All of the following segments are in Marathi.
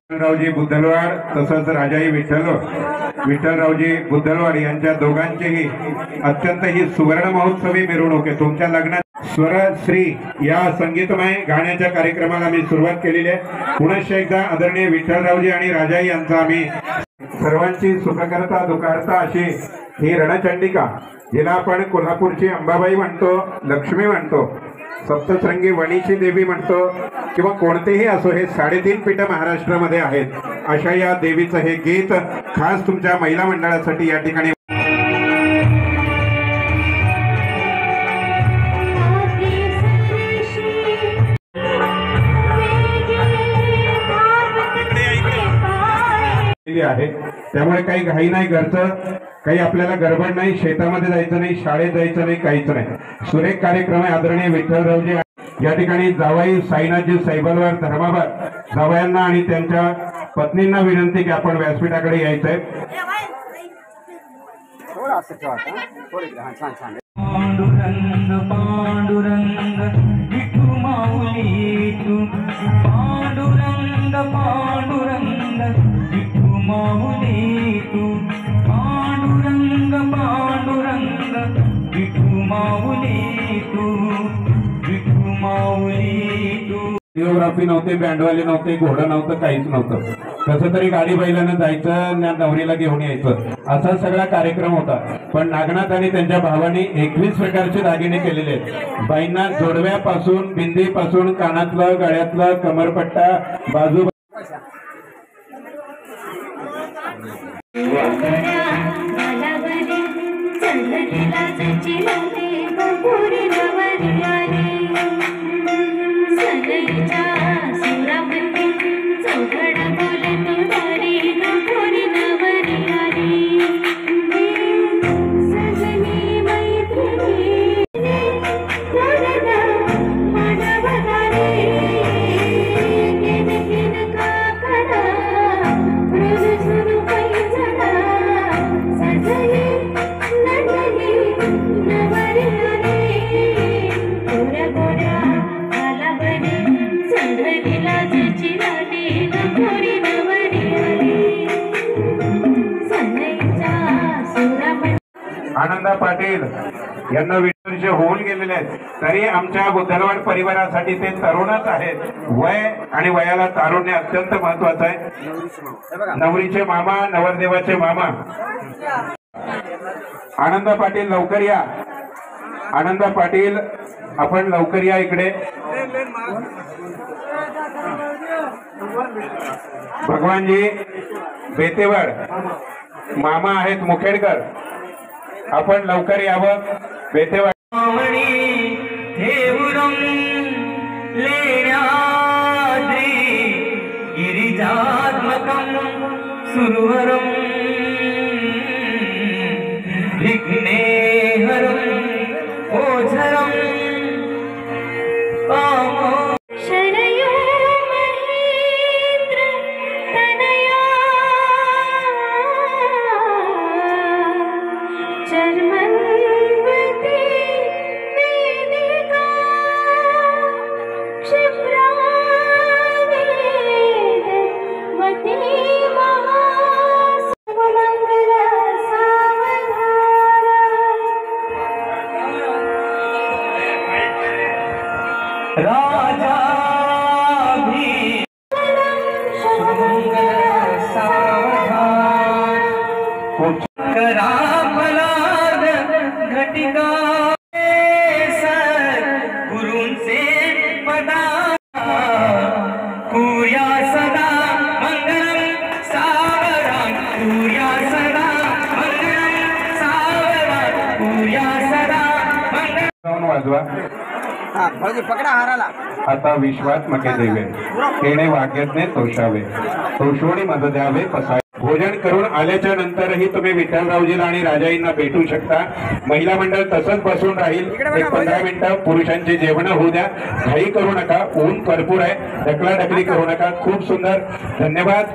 विठ्ठलरावजी बुद्धलवाड तसंच राजाई विठ्ठलरावजी बुद्धलवाड यांच्या दोघांचीही अत्यंत ही सुवर्ण महोत्सवी मिरवणूक आहे। तुमच्या लग्नात स्वरश्री या संगीतमय गाण्याच्या कार्यक्रमाला मी सुरुवात केलेली आहे। पुनश्च एकदा आदरणीय विठ्ठलरावजी आणि राजाई यांचा आम्ही सर्वांची सुखकर्ता दुःखहर्ता अशी ही रणचंडिका, जिला आपण कोल्हापूरची अंबाबाई म्हणतो, लक्ष्मी म्हणतो, सप्तशृंगी वणीची देवी म्हणतो किंवा कोणतेही असो, हे 3.5 पीठ महाराष्ट्रामध्ये आहेत। अशा या देवीचं हे गीत खास तुमच्या महिला मंडळासाठी या ठिकाणी आहे। त्यामुळे काही घाई नाही, घरचं काही आपल्याला गडबड नाही, शेतामध्ये जायचं नाही, शाळेत जायचं नाही, काहीच नाही। सुरेख कार्यक्रम आहे। आदरणीय विठ्ठलरावजी या ठिकाणी जावाई साईनाथजी सैबलवार धर्माबाद जावयांना आणि त्यांच्या पत्नींना विनंती की आपण व्यासपीठाकडे यायचंय। पांडुरंग पांडुरंग विठू माऊली तू, पांडुरंग पांडुरंग विठू माऊली तू, पांडुरंग पांडुरंग विठू माऊली तू, विठू माऊली तू। कोरिओग्राफी नव्हते, बँडवाले नव्हते, घोडं नव्हतं, काहीच नव्हतं. कसं तरी गाडी बैलानं जायचं, नवरीला घेऊन यायचं, असा सगळा कार्यक्रम होता. पण नागनाथ आणि त्यांच्या भावाने 21 प्रकारचे दागिने केलेले आहेत. बाईंना जोडव्यापासून, बिंदीपासून, कानातलं, गळ्यातलं, कमरपट्टा, बाजू आनंदा पाटील यांना 20 वर्ष होऊन गेलेले आहेत, तरी आमच्या बुद्धलवाड परिवारासाठी ते तरुणच आहेत. वय आणि वयाला तारुण्य अत्यंत महत्वाचं आहे. नवरीचे मामा, नवरदेवाचे मामा आनंदा पाटील, लवकर या. आनंदा पाटील, आपण लवकर या इकडे. भगवानजी बेतेवाड मामा आहेत मुखेडकर, आपण लवकर यावं. बेतेवाड गिरिजात्मकं सुरवरं विघ्नेहरं ओझरं शरयो महेन्द्र तनया चर्मन्वती वेदिका क्षिप्रावेदवती महासुमङ्गल सावधाना राजा भी सुमंगल सावधान करा फलाद घटिका सर गुरूंचे पदा कुर्या सदा मंगलम सावधान कुर्या सदा मंगलम सावधान कुर्या सदा मंगलम. वाजवा. पकडा हाराला. आता विश्वात्मके देवे तेने वाक्यातने तोषावे, तोषवणी मज द्यावे पसाय. भोजन करून आल्याच्या नंतरही तुम्ही विठ्ठलरावजीला आणि राजाईंना भेटू शकता. महिला मंडळ तसंच बसून राहील. एक 15 मिनिटं पुरुषांची जेवण होऊ द्या. घाई करू नका, ऊन भरपूर आहे, ढकलाढकली करू नका. खूप सुंदर, धन्यवाद.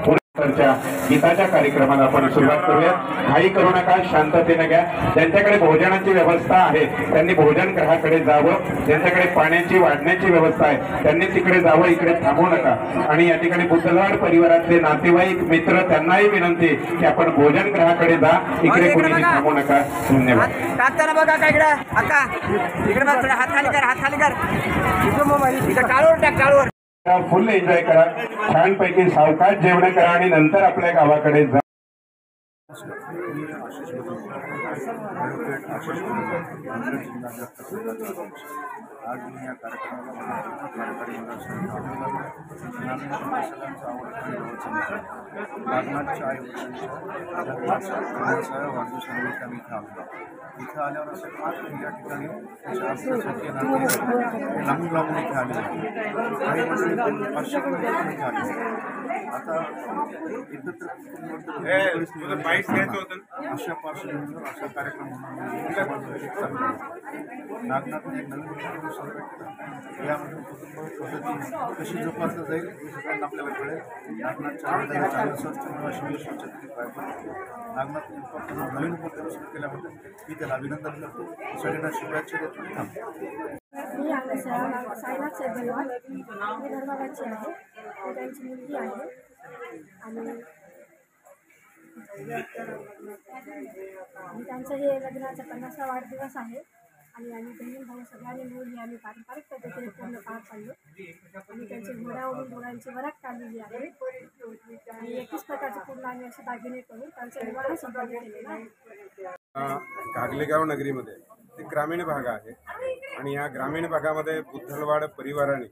गीताच्या कार्यक्रमाला आपण सुरुवात करूया. घाई करू नका, शांततेने घ्या. ज्यांच्याकडे भोजनाची व्यवस्था आहे त्यांनी भोजन गृहाकडे जावं. ज्यांच्याकडे पाण्याची, वाढण्याची व्यवस्था आहे त्यांनी तिकडे जावं, इकडे थांबू नका. आणि या ठिकाणी बुद्धलवाड परिवारातले नातेवाईक, मित्र, त्यांनाही विनंती की आपण भोजन गृहाकडे जा, इकडे कोणीही थांबू नका. धन्यवाद. बघा का इकडे अक्का, इकडे बघ, हात खाली कर, हात खाली कर. इकडे मोबाईल, इकडे काळवर टाक, काळवर. फुल एन्जॉय करा, छानपैकी सावकाश जेवण करा आणि नंतर आपल्या गावाकडे जा. आज मी या कार्यक्रमाला कार्यकारी नागनाथच्या आईवडिलांच्या वाढदिवसानिमित्त आम्ही इथं आलो. इथं आल्यावर असं या ठिकाणी लांबून लांबून इथे आले, काही मंडळी 500 किलोमीटर इथे आले. आता एकत्र अशा पार्श्वभूमीवर असा कार्यक्रम नागनाथने एक नवीन सेलिब्रेट केला. यामध्ये कुटुंब पद्धती कशी जोपासता जाईल हे सगळ्यांना आपल्याला कळेल. नागनाथच्या आरोग्याला चांगलं स्वस्थ नागनाथने नवीन उपक्रम सुरू केल्याबद्दल मी त्याला अभिनंदन करतो. सगळ्यांना शुभेच्छा देतो. मी साईनाथ सेबलवाल, मी धर्माबादची आहे, मी त्यांची मुलगी आहे. आणि त्यांचं हे लग्नाचा 50वा वाढदिवस आहे. आणि आम्ही बहीण भाऊ सगळ्यांनी मिळून आम्ही पारंपरिक पद्धतीने पूर्ण पार पाडलो आणि त्यांची घोड्यावरून दोघांची वरात काढलेली आहे आणि 21 प्रकारचे पूर्ण आम्ही असे दागिने करून त्यांचा विवाह संपन्न केलेला आहे. घागलेगाव नगरीमध्ये ते ग्रामीण भाग आहे आणि या ग्रामीण भागामध्ये बुद्धलवाड परिवाराने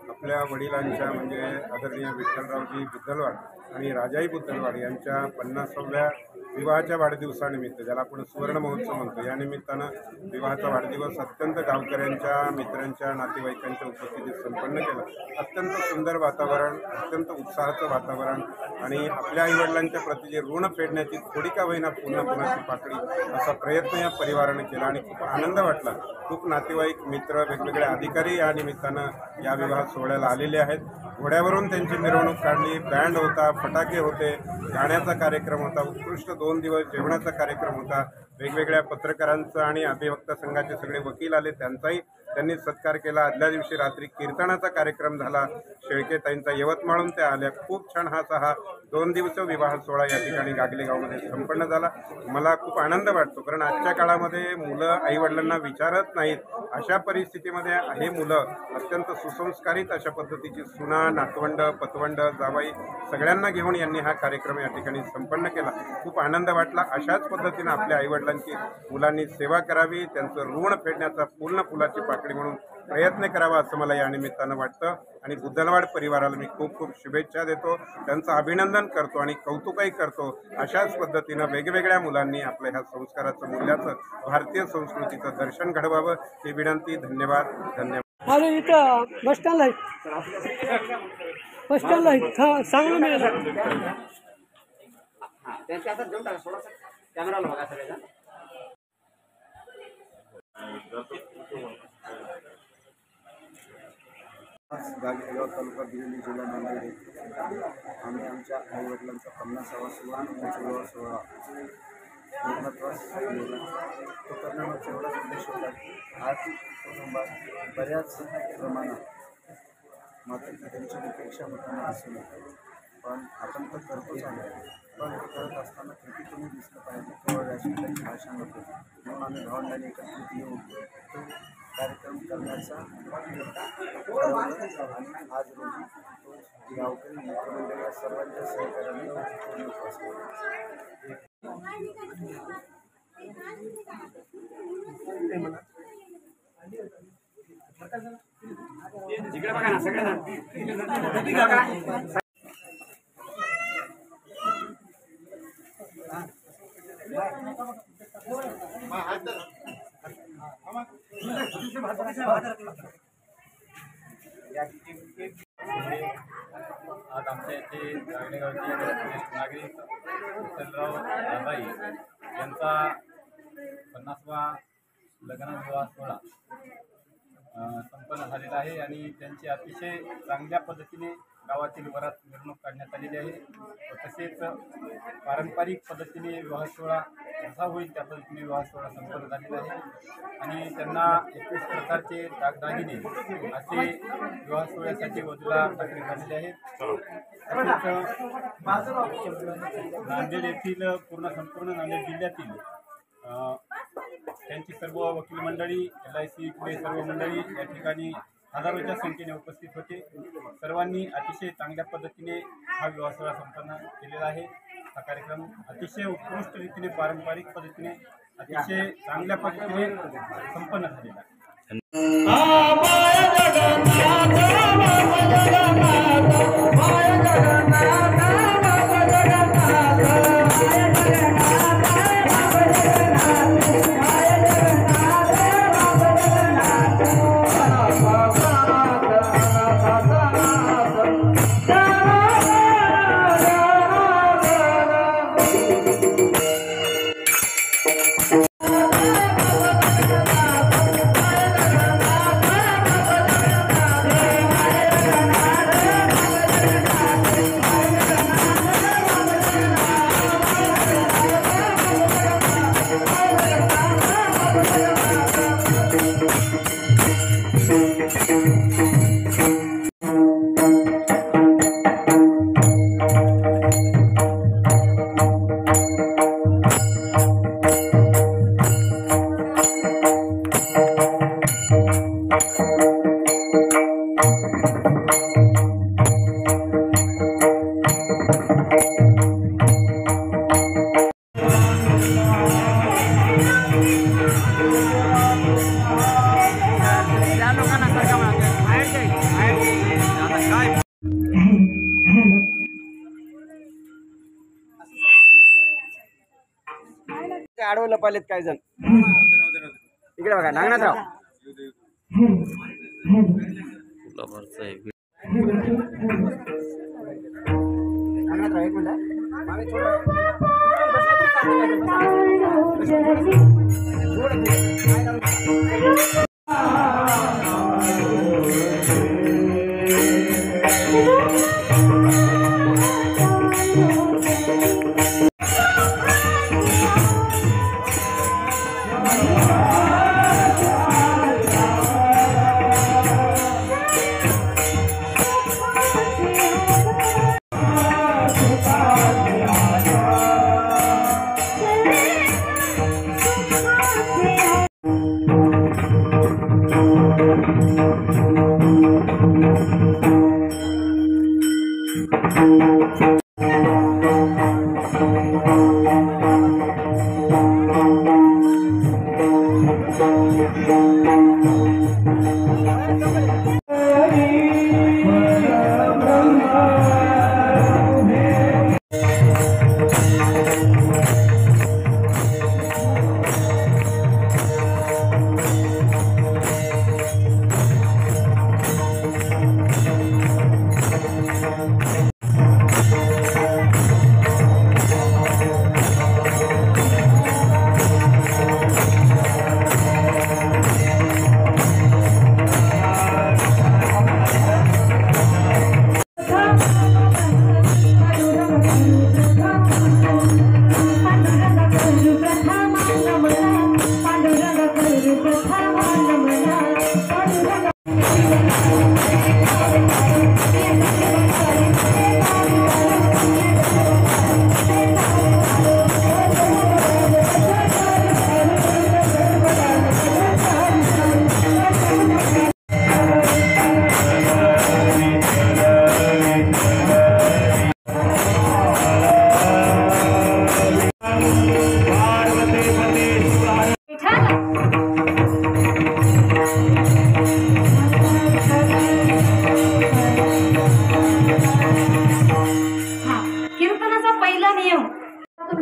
आपल्या वडिलांच्या म्हणजे आदरणीय विठ्ठलरावजी बुद्धलवाड आणि राजाई बुद्धलवाड यांच्या 50व्या विवाहाच्या वाढदिवसानिमित्त, ज्याला आपण सुवर्ण महोत्सव म्हणतो, या निमित्तानं विवाहाचा वाढदिवस अत्यंत गावकऱ्यांच्या, मित्रांच्या, नातेवाईकांच्या उपस्थितीत संपन्न केला. अत्यंत सुंदर वातावरण, अत्यंत उत्साहाचं वातावरण आणि आपल्या आईवडिलांच्या प्रती जे ऋण फेडण्याची थोडी का होईना पुन्हा पाकळी असा प्रयत्न या परिवाराने केला आणि खूप आनंद वाटला. खूप नातेवाईक, मित्र, वेगवेगळे अधिकारी या निमित्तानं या विवाह सोहळ्याला आलेले आहेत. घोड्यावरून त्यांची मिरवणूक काढली, बँड होता, फटाके होते, गाण्याचा कार्यक्रम होता, उत्कृष्ट 2 दिवस जेवणाचा कार्यक्रम होता. वेगवेगळ्या पत्रकारांचा आणि अभिवक्ता संघाचे सगळे वकील आले, त्यांचाही त्यांनी सत्कार केला. आदल्या दिवशी रात्री कीर्तनाचा कार्यक्रम झाला. शेळकेताईंचा यवतमाळहून त्या आल्या. खूप छान हा 2 दिवसीय विवाह सोहळा या ठिकाणी गागलेगावमध्ये संपन्न झाला. मला खूप आनंद वाटतो, कारण आजच्या काळामध्ये मुलं आईवडिलांना विचारत नाहीत. अशा परिस्थितीमध्ये हे मुलं अत्यंत सुसंस्कारित अशा पद्धतीची सुना, नातवंड, पतवंड, जावाई सगळ्यांना घेऊन यांनी हा कार्यक्रम या ठिकाणी संपन्न केला. खूप आनंद वाटला. अशाच पद्धतीनं आपल्या आईवडिलांची मुलांनी सेवा करावी, त्यांचं ऋण फेडण्याचा पूर्ण फुलाची पाकळी म्हणून प्रयत्न करावा असं मला या निमित्तानं वाटतं. आणि बुद्धलवाड परिवाराला मी खूप खूप शुभेच्छा देतो, त्यांचं अभिनंदन करतो आणि कौतुकही करतो. अशाच पद्धतीनं वेगवेगळ्या मुलांनी आपल्या ह्या संस्काराचं, मूल्याचं, भारतीय संस्कृतीचं दर्शन घडवावं ही विनंती. धन्यवाद. अरे इथं बस स्टँड आहे, चांगलं मिळेल. गागलेगाव तालुका बिलोली जिल्हा नांदेड येथे आम्ही आमच्या आईवडिलांचा 50वा सुवर्ण सोहळा पूर्णत्वास नेला. तो करण्यामागचा एवढाच उद्देश होता की आर्थिक कुटुंबात बऱ्याच प्रमाणात मात्र त्यांची अपेक्षा होताना दिसून येते. पण आपण तर करतोच आहे, पण करत असताना कृतीतूनही दिसलं पाहिजे, केवळ व्यासपीठाची भाषा नको. म्हणून आम्ही भावंडांनी एकत्रित येऊन तो कार्यक्रम करण्याचा ठरवलं आणि आज रोजी तो गावकरी मित्रमंडळ या सर्वांच्या सहकार्याने पूर्णत्वास आज आमच्या इथे गागलेगावचे नागरिक विठ्ठलराव राजाई यांचा 50वा लग्न विवाह सोहळा संपन्न झालेला आहे आणि त्यांची अतिशय चांगल्या पद्धतीने गावातील वरात मिरवणूक काढण्यात आलेली आहे. तसेच पारंपरिक पद्धतीने विवाह सोहळा कसा होईल त्या पद्धतीने विवाह सोहळा संपन्न झालेला आहे आणि त्यांना 21 प्रकारचे दागदागिने असे विवाह सोहळ्यासाठी वधूला दाखले झालेले आहेत. नांदेड येथील संपूर्ण नांदेड जिल्ह्यातील त्यांची सर्व वकील मंडळी, LIC पुढे सर्व मंडळी या ठिकाणी हजारोच्या संख्येने उपस्थित होते. सर्वांनी अतिशय चांगल्या पद्धतीने हा विवाह सोहळा संपन्न केलेला आहे. हा कार्यक्रम अतिशय उत्कृष्ट रीतीने, पारंपरिक पद्धतीने, अतिशय चांगल्या पद्धतीने संपन्न झालेला आडवं लपालेत काय जण इकडे बघा नागनाथराव नागनाथराव एक मिनिट मागे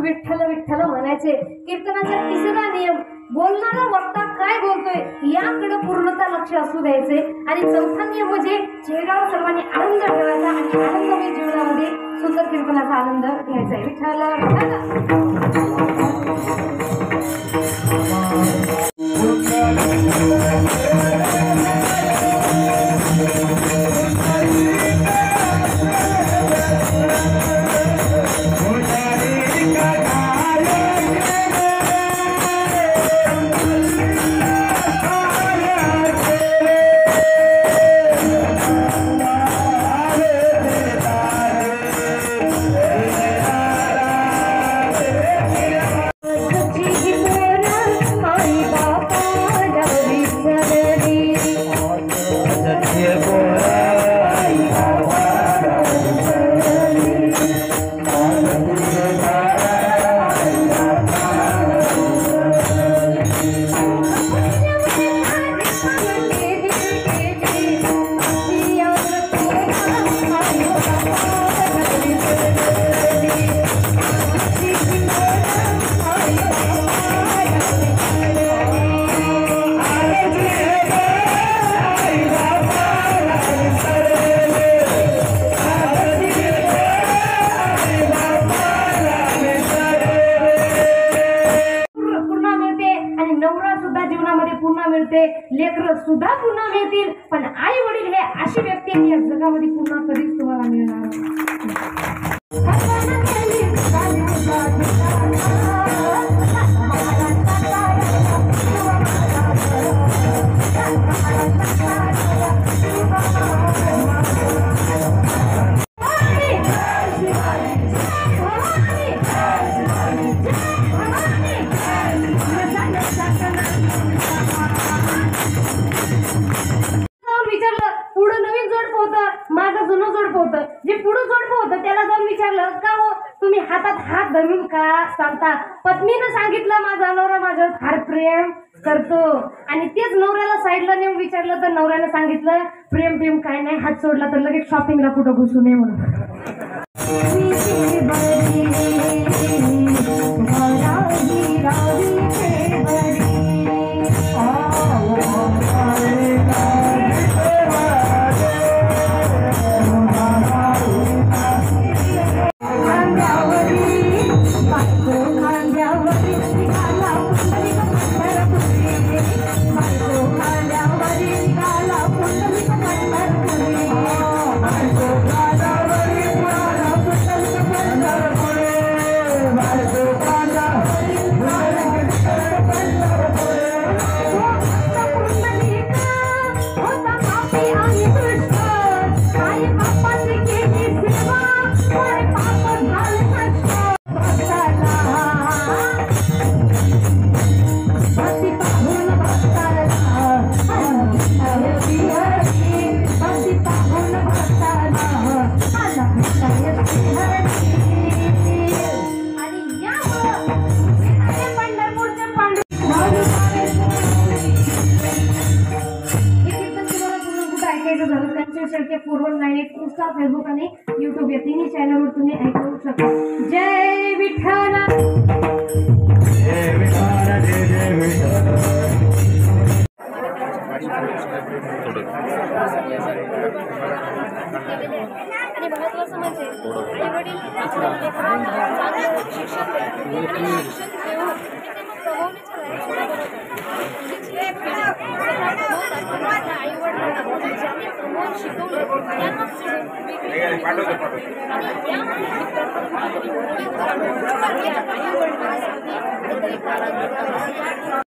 विठ्ठल विठ्ठल म्हणायचे. कीर्तनाचा तिसरा नियम बोलणारा वक्ता काय बोलतोय याकडे पूर्णतः लक्ष असू द्यायचे. आणि चौथा नियम म्हणजे चेहऱ्यावर सर्वांनी आनंद ठेवायचा आणि आनंदमय जीवनामध्ये सुंदर कीर्तनाचा आनंद घ्यायचा. विठ्ठल लेकर सुद्धा पुन्हा मिळतील. पण आई वडील हे अशी व्यक्ती या जगामध्ये पुन्हा कधीच तुम्हाला मिळणार धरून का सांगता. पत्नीने सांगितलं माझा नवरा माझ्यावर फार प्रेम करतो आणि तेच नवऱ्याला साईडला नेऊन विचारलं तर नवऱ्याने सांगितलं प्रेम प्रेम काय नाही, हात सोडला तर लगेच शॉपिंगला कुठं घुसू नये म्हणून. राजी आणि यामुळं पंढरपूरचे ऐकायचं झालं त्यांच्या शेवटी 4198 इंस्टा फेसबुक आणि युट्यूब या तिन्ही चॅनलवर तुम्ही ऐकू शकता. जय विठ्ठल. आणि महत्वाचं म्हणजे आईवडील शिक्षण शिकवलं